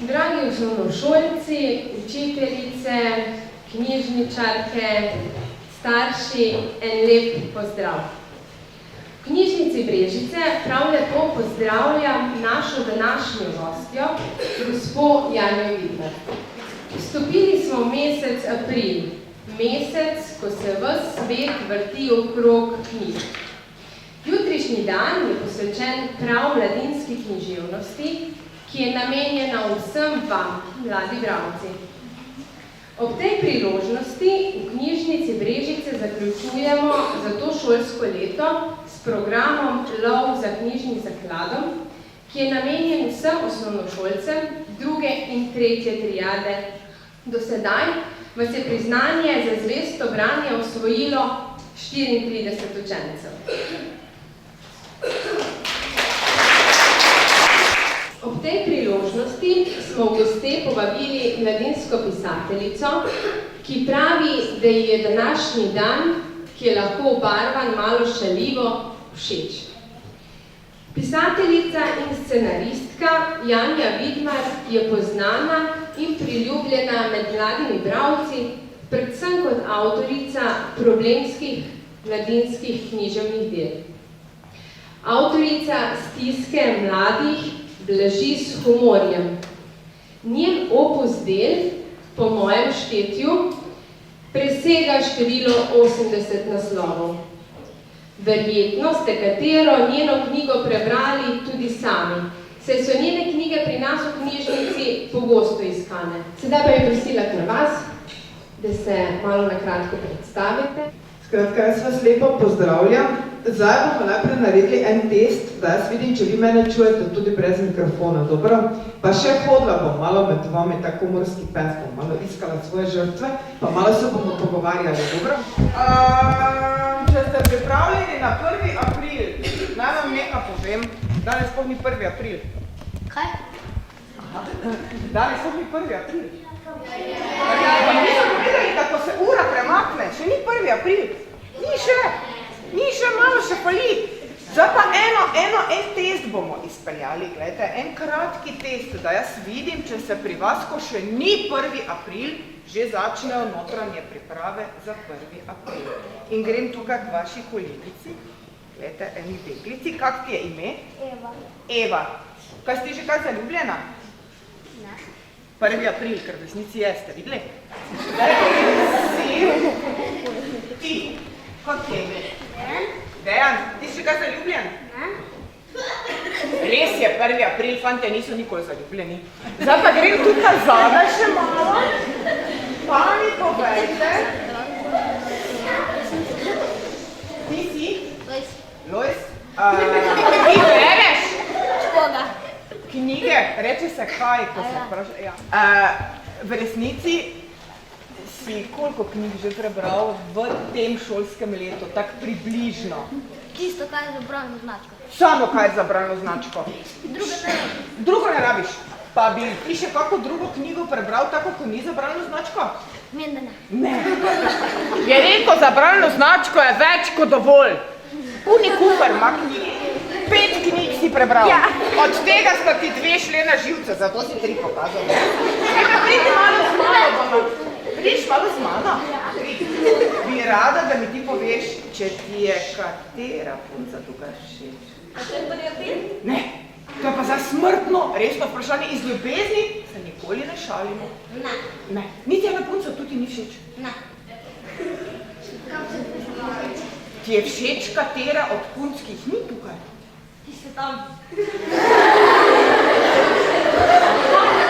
Dragi osnovnošolci, učiteljice, knjižničarke, starši, en lep pozdrav. V knjižnici Brežice prav lepo pozdravljam našo današnjo gostjo, gospo Janjo Vidmar. Vstopili smo v mesec april, mesec, ko se ves svet vrti okrog knjig. Jutrišnji dan je posvečen prav mladinski književnosti, ki je namenjena vsem vam, mladi bralci. Ob tej priložnosti v knjižnici Brežice zaključujemo za to šolsko leto s programom Lov za knjižnim zakladom, ki je namenjen vsem osnovnošolcem druge in tretje triade. Do sedaj vas je priznanje za zvesto branje osvojilo 34 učencev. Ob tej priložnosti smo v goste povabili mladinsko pisateljico, ki pravi, da ji je današnji dan, ki je lahko obarvan malo šaljivo, všeč. Pisateljica in scenaristka Janja Vidmar je poznana in priljubljena med mladimi bralci, predvsem kot avtorica problemskih mladinskih književnih del. Avtorica stiske mladih blaži s humorjem. Njen opus del, po mojem štetju, presega število 80 naslovov. Verjetno ste katero njeno knjigo prebrali tudi sami, saj so njene knjige pri nas v knjižnici pogosto iskane. Sedaj pa je prosila kar vas, da se malo na kratko predstavite. Skratka, jaz vas lepo pozdravljam. Zdaj bomo najprej naredili en test, da jaz vidim, če vi mene čujete tudi brez mikrofona, dobro? Pa še hodila bom malo med vami, tako morski pes, bom malo iskala svoje žrtve, pa malo se bomo pogovarjali, dobro? Če ste pripravljeni na 1. april, naj vam nekaj povem, danes sploh ni 1. april. Kaj? Danes sploh ni 1. april. Pa nisem povedali, da ko se ura premakne, še ni 1. april. Ni še malo še fali. Zdaj pa en test bomo izpeljali, gledajte, en kratki test, da jaz vidim, če se pri vas, ko še ni 1. april, že začnejo notranje priprave za 1. april. In grem tukaj k vaši kolegici, gledajte, eni deklici, kak ti je ime? Eva. Eva. Kaj ste že kaj zaljubljena? Ne. 1. april, ker v resnici je, ste videli? Ti, kot je ime? Dejan, ti si kaj zaljubljen? Ne. Res je, 1. april, fante niso nikoli zaljubljeni. Zdaj pa grem tukaj zadaj še malo. Pa mi povejte. Ti si? Lojs. Lojs? Ti bereš? Koga? Knjige, reče se kaj, ko se vpraša. Ja. V resnici si koliko knjig že prebral v tem šolskem letu, tak približno? Tisto, kaj je za bralno značko. Samo kaj je za bralno značko? Drugo ne rabiš. Drugo ne rabiš? Pa bi ti še kako drugo knjigo prebral, tako ko ni za bralno značko? Meni da ne. Ne. Je rekel, za bralno značko je več kot dovolj. Puni kufer ima knjigi. 5 knjig si prebral. Ja. Od tega sta ti 2 šle na živce, zato si 3 pokazal. Pridi malo z mano, bomo. Pridiš malo z mano? Bi rada, da mi ti poveš, če ti je katera punca tukaj všeč. A to je 1. april? Ne. To je pa za smrtno, resno vprašanje iz ljubezni, se nikoli ne šalimo. Ne. Ne. Niti ena punca tudi ni všeč. Ne. Ti je všeč katera od punc, ki jih ni tukaj? Ti se tam.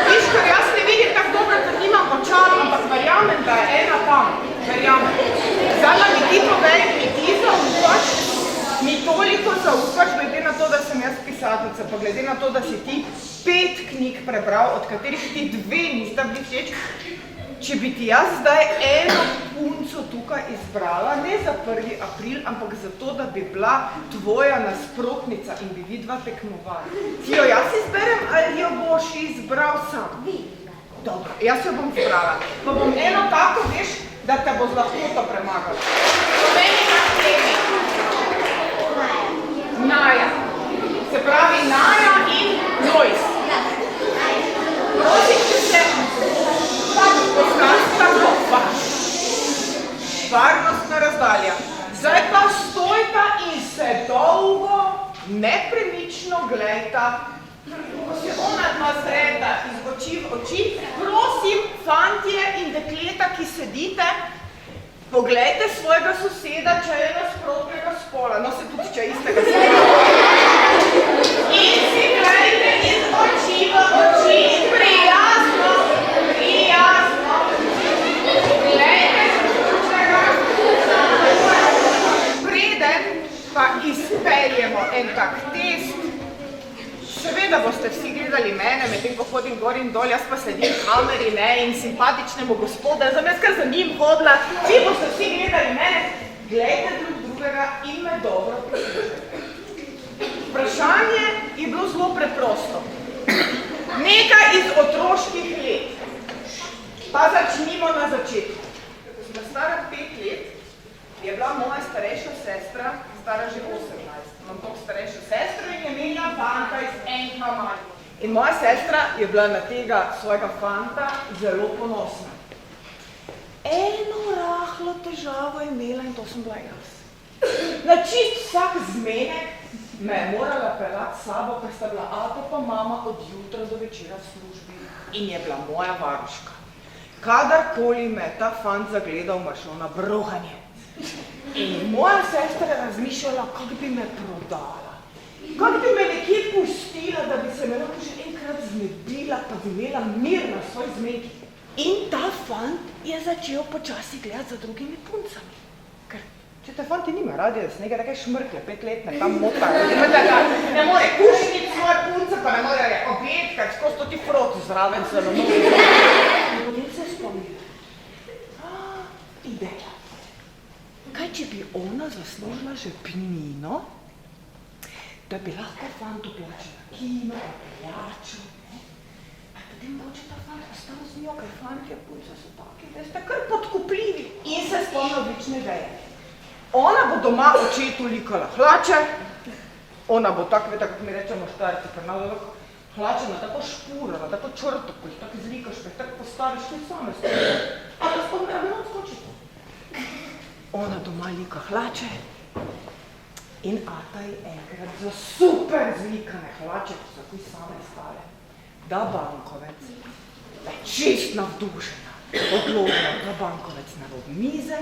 Viš, ker jaz ne vidim tako dobro, ker nimam očal, ampak verjamem, da je ena tam. Verjamem. Zdaj mi ti povej, mi ti zaupaš, mi toliko zaupaš, glede na to, da sem jaz pisateljica, pa glede na to, da si ti 5 knjig prebral, od katerih ti 2 nista bili všeč. Če bi ti jaz zdaj eno punco tukaj izbrala, ne za 1. april, ampak zato, da bi bila tvoja nasprotnica in bi vidva tekmovali. Ti jo jaz izberem ali jo boš izbral sam? Dobro, jaz jo bom izbrala. Pa bom eno tako, veš, da te bo z lahkoto premagala. Povej mi na temi. Naja. Se pravi Naja in Lojs. Prosim. nepremično glejta, ko se ona dva zreta iz oči v oči. Prosim, fantje in dekleta, ki sedite, poglejte svojega soseda, če je nasprotnega spola, no se tudi, če je istega spola. In si glejte iz oči v oči, prijazno, prijazno. Glejte drugega. Preden pa izpeljemo en tak test, seveda boste vsi gledali mene, medtem ko hodim gor in dol, jaz pa sledim kameri, ne, in simpatičnemu gospodu, jaz kar za njim hodila, vi boste vsi gledali mene, glejte drug drugega in me dobro poslušajte. Vprašanje je bilo zelo preprosto. Nekaj iz otroških let. Pa začnimo na začetku. Ko sem bila stara 5 let, je bila moja starejša sestra, stara že 18. Imam tako starejšo sestro in je imela fanta iz enka manj. In moja sestra je bila na tega svojega fanta zelo ponosna. Eno rahlo težavo je imela in to sem bila jaz. Na čist vsak zmenek me je morala peljati s sabo, ker sta bila ata pa mama od jutra do večera v službi in je bila moja varuška. Kadarkoli me je ta fant zagledal, ma šlo na bruhanje. In moja sestra je razmišljala, kako bi me prodala. Kako bi me nekje pustila, da bi se me lahko že enkrat znebila, pa bi imela mir na svoj zmenki. In ta fant je začel počasi gledati za drugimi puncami. Ker če te fanti nima radi, da se nekaj take šmrklje, 5-letne, tam motajo, ne more kušniti svoje punce, pa ne more objeti, ker skozi to ti proti zraven zelo novi. In potem se je spomnila. Ideja. Kaj, če bi ona zaslužila žepnino, da bi lahko fantu plačila kino, peljačo, pa potem moče ta fant ostal z njo, ker fantje punce so taki, da ste kar podkupljivi. In se spomnila odlične ideje. Ona bo doma očetu likala hlače, ona bo tako, vete, kako mi rečemo štarci, ker nada hlače na tako špuro, na tako črto, ko jih tako izlikaš, ko jih tako postaviš, tudi same stojijo. A pa spomnila, da ne odskočite. Ona doma lika hlače in ata je enkrat za super zlikane hlače, ki so takoj same stale, da bankovec, da je čist navdušena, odložila ta bankovec na rob mize,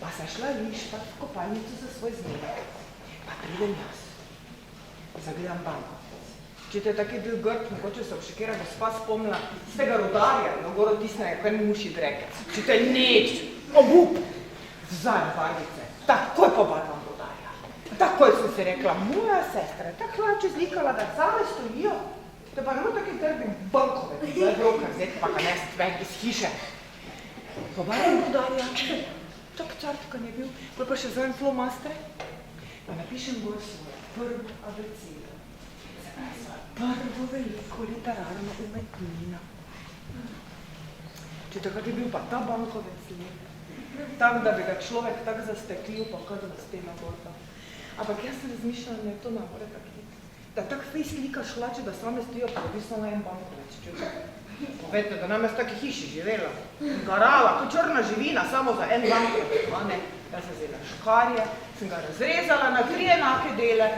pa se šla lišpat v kopalnico za svoj zmenek. Pa pridem jaz, zagledam bankovec. Če te je taki bil grb, mogoče se obšekera gospa spomnila z tega rodarja, na goro tisnega, kaj muši drekec. Če te neč, obup, vzaj barvice, takoj pobarvam rodarja. Takoj sem si rekla, moja sestra je tak hlače zlikala, da same stojijo, da pa nemo taki trbi bankovec, zdaj v rokah, zdaj pa ga nest ven iz hiše. Pobarvam rodarja, tak čartkan je bil, pa še zovem flomastre, pa napišem gor svojo prvo abecedo. Prvo veliko literarno umetnino. Če takrat je bil pa ta bankovec lep, tak, da bi ga človek tak zasteklil, pa kar na steno gorda. Ampak jaz sem razmišljala, da je to navore tak hit. Da tak fejs likaš hlače, da same stojijo, pa bi samo en bankovec. Povete, da nam je v taki hiši živela. Garala, kot črna živina, samo za en bankovec. A ne, jaz sem vzela škarje, sem ga razrezala na 3 enake dele,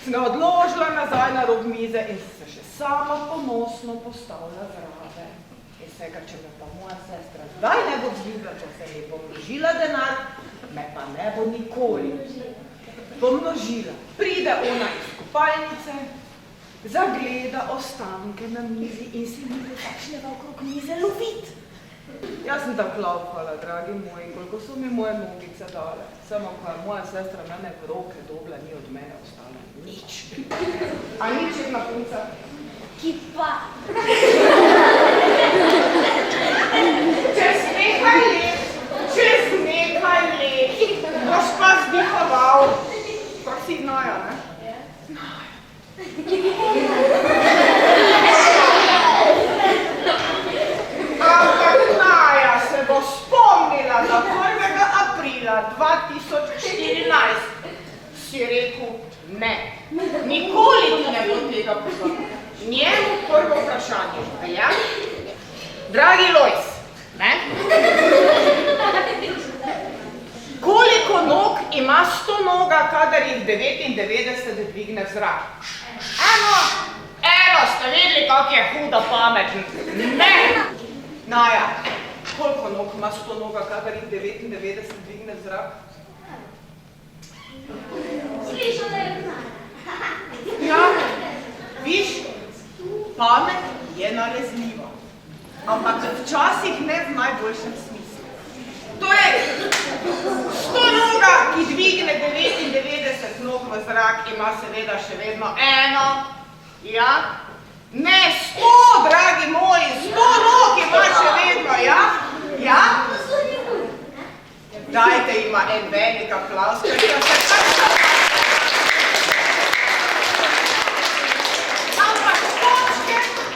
sem ga odložila nazaj na rob mize in se še sama ponosno postavila zraven. In vsega, če me pa moja sestra zdaj ne bo vzljubila, če se mi pomnožila denar, me pa ne bo nikoli pomnožila. Pride ona iz kopalnice, zagleda ostanke na mizi in si mize začneva okrog mize lovit. Jaz sem tako laupala, dragi moji, koliko so mi moje nogice dale. Samo, ko je moja sestra mene v roke dobila, ni od mene ostala nič. A nič jedna punca? Kipa. Čez nekaj let, boš pa zdihoval. Kako si Naja, ne? Ampak Naja se bo spomnila, da 1. aprila 2014 si rekel ne. Nikoli ti ne bo tega pozornil. Njemu prvo vprašanje, velja? Dragi Lojs, ne? Koliko nog ima 100 noga, kadar jih 99 dvigne v zrak. Eno, ste videli, kak je huda pametn? Ne! Naja, koliko nog ima 100 noga, kadar jih 99 dvigne v zrak? Slišal, da je znan. Ja, viš, pamet je nalezljiva, ampak včasih ne v najboljšem smislu. Torej, 100 noga, ki dvigne 99 nog v zrak, ima seveda še vedno eno, ja? Ne, 100, dragi moji, 100 nog ima še vedno, ja? Ja? Dajte ima en velik aplavz, ker se kar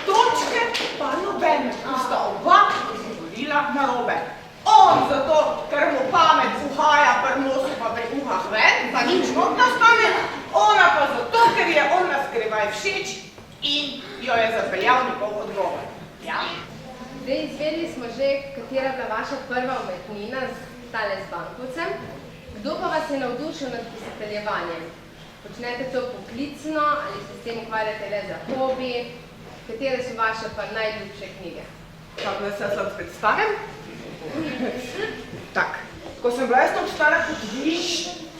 točke pa nobene, ki sta oba izgovorila narobe. On zato, ker mu pamet uhaja pri nosu pa pri uhah ven, pa nič not nastane, ona pa zato, ker je on naskrivaj všeč in jo je zapeljal njegov odgovor. Ja? Zdaj, izvedeli smo že, katera je bila vaša prva umetnina tale z bankovcem. Kdo pa vas je navdušil nad pisateljevanjem? Počnete to poklicno ali se s tem ukvarjate le za hobi? Katere so vaše pa najljubše knjige? Kako da se jaz predstavim? Tak, ko sem bila jaz obstala kot vi,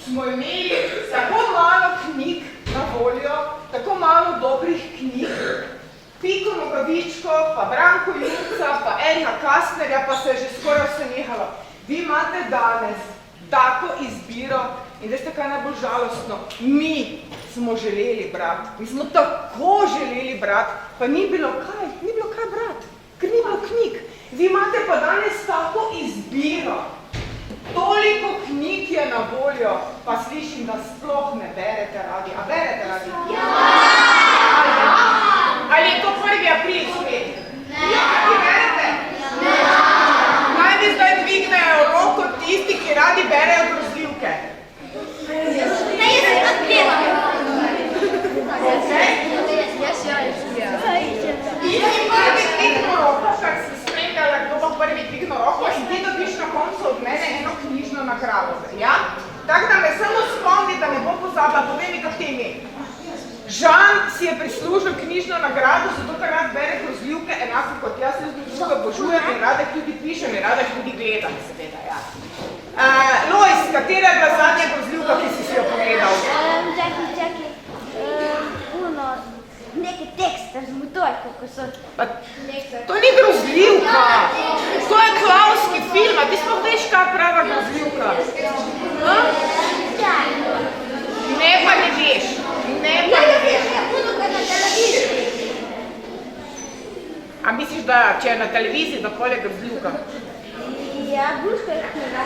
smo imeli tako malo knjig na voljo, tako malo dobrih knjig, Piko Nogavičko, pa Branko Jurca, pa Erika Kastnerja, pa se je že skoraj vse nehalo. Vi imate danes tako izbiro in veste, kaj je najbolj žalostno? Mi smo želeli brati, mi smo tako želeli brati, pa ni bilo kaj brati, ker ni bilo knjig. Vi imate pa danes tako izbiro, toliko knjig je na voljo, pa slišim, da sploh ne berete radi. A berete radi? Ja! Ali je to 1. april spet? Ja, ki berete? Naj mi zdaj dvignejo roko tisti, ki radi berejo grozljivke. Ne, jaz se razgledam. Ti prvi dvigno roko, kar si spremljala, kdo bo prvi dvigno roko in ti dobiš na koncu od mene eno knjižno nagrado. Ja? Tako da me samo spomni, da ne bo pozabila, povej mi, kak te ime. Žan si je prislužil knjižno nagrado, zato ker rad bere grozljivke, enako kot jaz se obožujem in rada tudi pišem in rada tudi gledam, seveda, ja. Lojs, katera je bila zadnja grozljivka, ki si jo pogledal? Čakaj, neki tekst, razmutoj, kako so... To ni grozljivka, to je klavski film, a ti sploh veš, kaj je prava grozljivka? Ne pa ne veš, A misliš, da če je na televiziji, da pol je grozljivka? Ja, Buško je knjiga.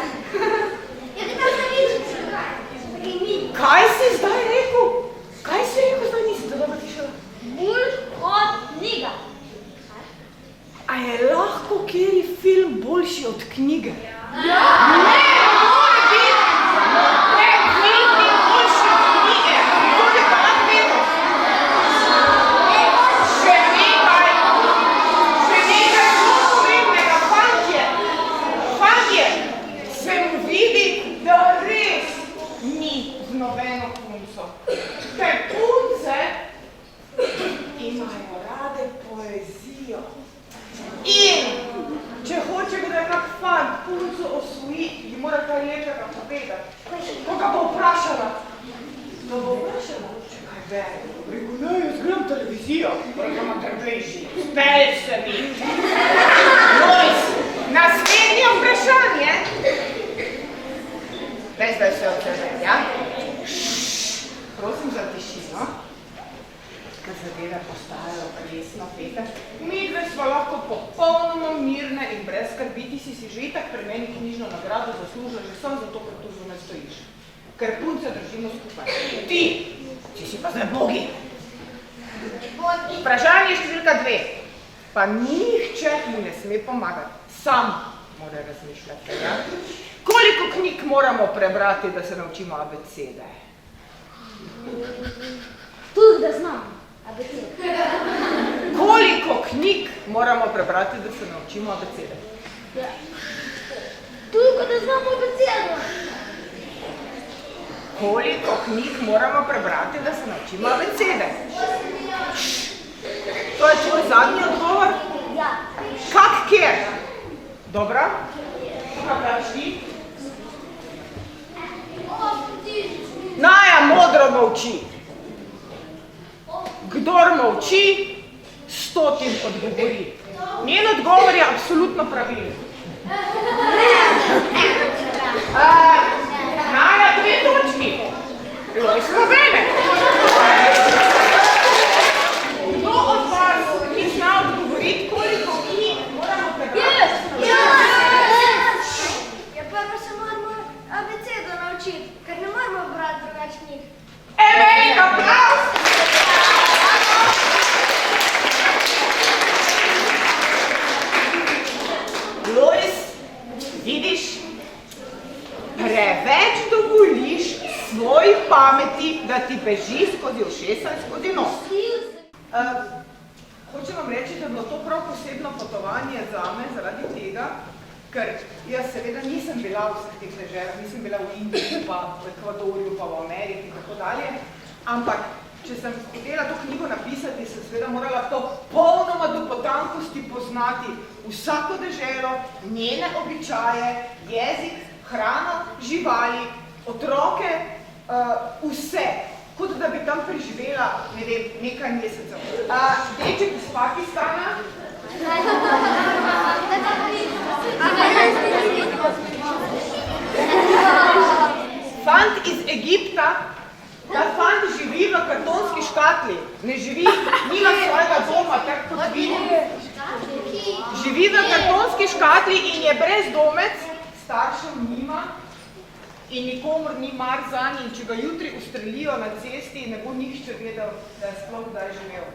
Kaj si zdaj rekel? Kaj si rekel zdaj, nisi to dobro tišala? Buško knjiga. A je lahko kjeri film boljši od knjige? Ja! Ne, mora biti! Ne, film ni boljši od knjige! To je pa nadvedno! Še nekaj zelo pomembnega, fantje! Se mu vidi, da res ni z nobeno punco. Ker punce imajo rade poezijo. In če hoče, da je kak fant punco osvojiti, ji mora kaj lepega povedati. Ko ga bo vprašala, če kaj bere. Rekel, ne, jaz gledam televizijo. Rekel, ma trpejši, spelj se mi. Lojs, naslednje vprašanje. Daj zdaj vse od sebe, ja? Prosim za tišino. Ker zadeve postajajo resno pete. Midve smo lahko popolnoma mirne in brez skrbi. Ti si že itak pri meni knjižno nagrado zaslužil že sam zato, ker tu zunaj stojiš. Ker punce držimo skupaj. Ti si pa zdaj bogi. Vprašanje številka 2. Pa nihče mu ne sme pomagati. Sam mora razmišljati, ja? Koliko knjig moramo prebrati, da se naučimo abecede? Tudi da znam. Koliko knjig moramo prebrati, da se naučimo abecede? Toliko, da znamo abecedo. koliko knjig moramo prebrati, da se naučimo abecede? To je tvoj zadnji odgovor? Ja. Kak kjer? Dobro. Kaj praviš ti? Naja modro molči. Kdor molči, 100 odgovori. Njen odgovor je absolutno pravilen. Naja 2 točki. Lojs nobene. Kdo od vas, ki zna odgovoriti, koliko knjig moramo prebrati? Ja, prvo se moramo abecedo naučiti, ker ne moramo brati drugač knjig. Velik aplavz! Lojs, vidiš, preveč dovoliš svoji pameti, da ti beži skozi ušesa in skozi nos. Hočem vam reči, da je bilo to prav posebno potovanje zame zaradi tega, ker jaz seveda nisem bila v vseh teh deželah, nisem bila v Indiji, pa v Ekvadorju, pa v Ameriki in tako dalje, ampak če sem hotela to knjigo napisati, sem seveda morala to polnoma do potankosti poznati vsako deželo, njene običaje, jezik, hrano, živali, otroke, vse, kot da bi tam preživela, ne vem, nekaj mesecev. Deček iz Pakistana, fant iz Egipta, ta fant živi v kartonski škatli, ne živi, nima svojega doma, tako kot vi. Živi v kartonski škatli in je brezdomec, staršev nima in nikomor ni mar zanj in če ga jutri ustrelijo na cesti, ne bo nihče vedel, da je sploh kdaj živel.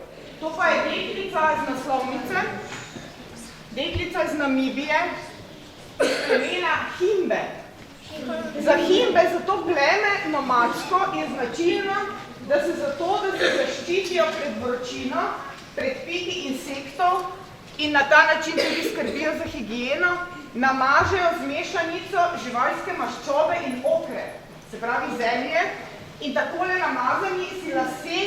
To pa je deklica iz naslovnice, deklica iz Namibije, imena Himbe. Za Himbe, za to pleme nomadsko je značilno, da se zato, da se zaščitijo pred vročino, pred piki insektov in na ta način tudi skrbijo za higieno, namažejo z mešanico živalske maščobe in okre, se pravi zemlje, in takole namazani si lase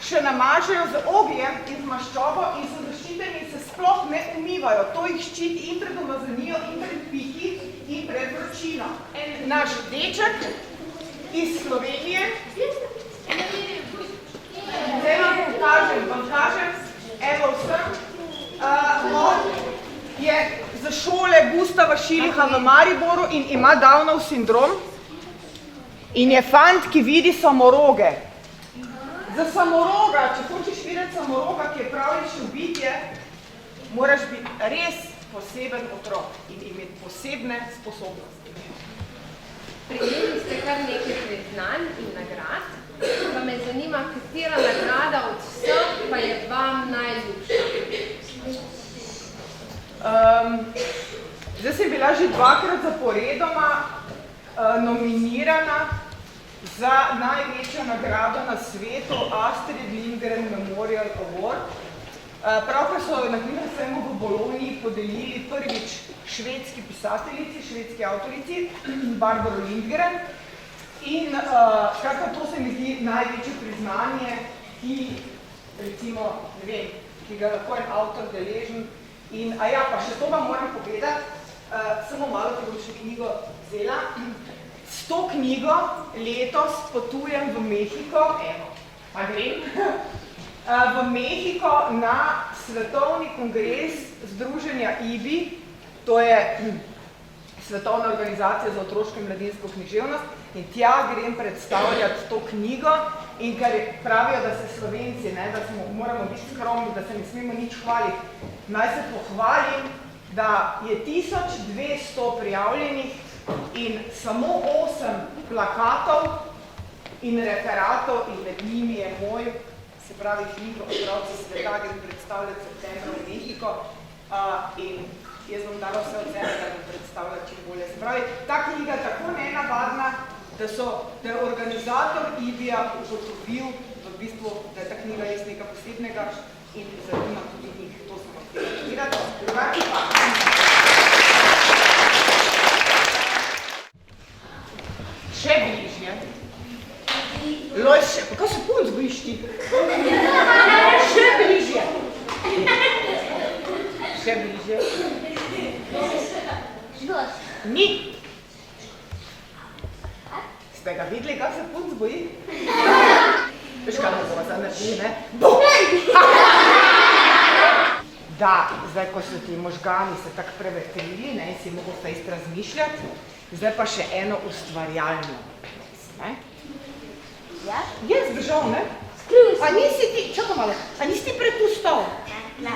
še namažejo z ogljem in z maščobo in so zaščiteni in se sploh ne umivajo. To jih ščiti in pred umazanijo, in pred piki, in pred vročino. Naš deček iz Slovenije, zdaj vam kažem, evo vsem, on je za šole Gustava Šiliha v Mariboru in ima Downov sindrom in je fant, ki vidi samoroge. Za samoroga, če hočeš videti samoroga, ki je pravlično bitje, moraš biti res poseben otrok in imeti posebne sposobnosti. Prijeli ste kar nekaj priznanj in nagrad, pa me zanima, katera nagrada od vseh pa je vam najljubša. Zdaj sem bila že 2-krat zaporedoma nominirana za največjo nagrado na svetu Astrid Lindgren Memorial Award. Pravkar so na knjižnem v Bologni podelili prvič švedski pisateljici, švedski avtorici, Barbaro Lindgren. In skratka, to se mi zdi največje priznanje, ki, recimo, ne vem, ki ga lahko en avtor deležen. In, pa še to vam moram povedati, samo malo, ki bom še knjigo vzela. S to knjigo letos potujem v Mehiko, pa grem, v Mehiko na svetovni kongres Združenja IBI, to je Svetovna organizacija za otroško in mladinsko književnost, in tja grem predstavljati to knjigo in ker pravijo, da se Slovenci, da moramo biti skromni, da se ne smemo nič hvaliti. Naj se pohvalim, da je 1200 prijavljenih in samo 8 plakatov in referatov in med njimi je moj, se pravi knjigo Otroci sveta, ki predstavljati septembra v Mehiko in jaz bom dala vse od sebe, da bom predstavljala čim bolje. Se pravi, ta knjiga je tako nenavadna, da je organizator IBI-ja ugotovil, da je ta knjiga res nekaj posebnega in zanima tudi njih. To sem vam htela povedati. Drugače pa. Še bližje Še bliže. Ždos. Ni. Ste ga videli, kako se punc boji? Veš, kaj me bova zdaj naredi, ne? Bo! Da, zdaj, ko so ti možgani se tako prevetrili, ne, in si mogel fejst razmišljati, zdaj pa še eno ustvarjalno. Ne? Ja? Je zdržal, ne? Skril A nisi ti, čakaj malo, a nisi ti pred tu stal? Ne.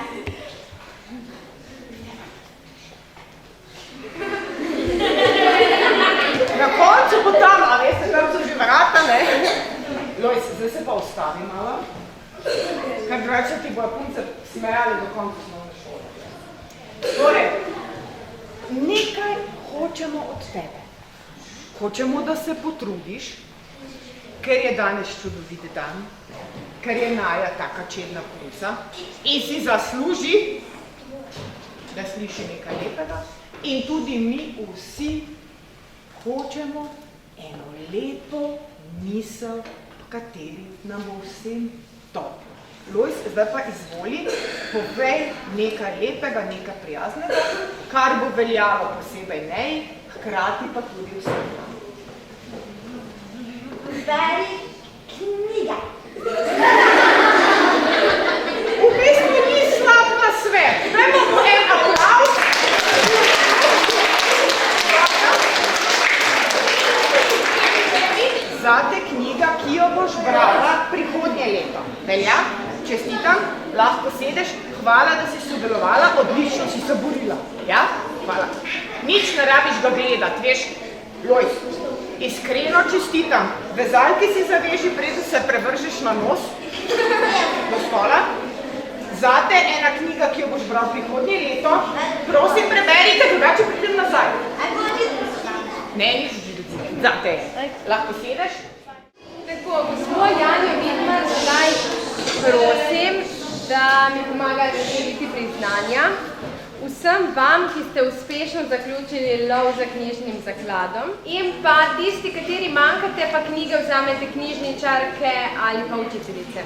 Na koncu bo tam, a veste, tam so že vrata, ne? Lojs, zdaj se pa ustavi malo. Ker drugače ti bojo punce smejali do konca osnovne šole. Torej, nekaj hočemo od tebe. Hočemo, da se potrudiš, ker je danes čudovit dan, ker je Naja taka čedna punca in si zasluži, da sliši nekaj lepega. In tudi mi vsi hočemo eno lepo misel, v kateri nam bo vsem top. Lojs, zdaj pa izvoli, povej nekaj lepega, nekaj prijaznega, kar bo veljalo posebej nej, hkrati pa tudi vsem. Beri knjiga. V bistvu ni slab nasvet. Dajmo mu en aplavz. Zate knjiga, ki jo boš brala prihodnje leto. Velja? Čestitam, lahko sedeš. Hvala, da si sodelovala, odlično si se borila. Ja? Hvala. Nič ne rabiš ga gledati, veš? Lojs, iskreno čestitam. Vezalke si zaveži, preden se prevržeš na nos do stola. Zate ena knjiga, ki jo boš bral prihodnje leto. Prosim, preberite, drugače pridem nazaj. Ne, nič žilici. Zate je. Lahko sedeš? Tako, gospod Janjo Vidmar, zdaj prosim, da mi pomagajo razdeliti priznanja. Vsem vam, ki ste uspešno zaključili lov za knjižnim zakladom in pa tisti, kateri manjkate, pa knjige vzamete knjižničarke ali pa učiteljice.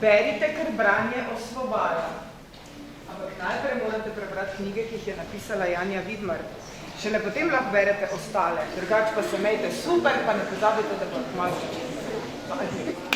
Berite, ker branje osvobaja. Ampak najprej morate prebrati knjige, ki jih je napisala Janja Vidmar. Šele potem lahko berete ostale. Drugače pa se imejte super, pa ne pozabite, da bo malo začeti.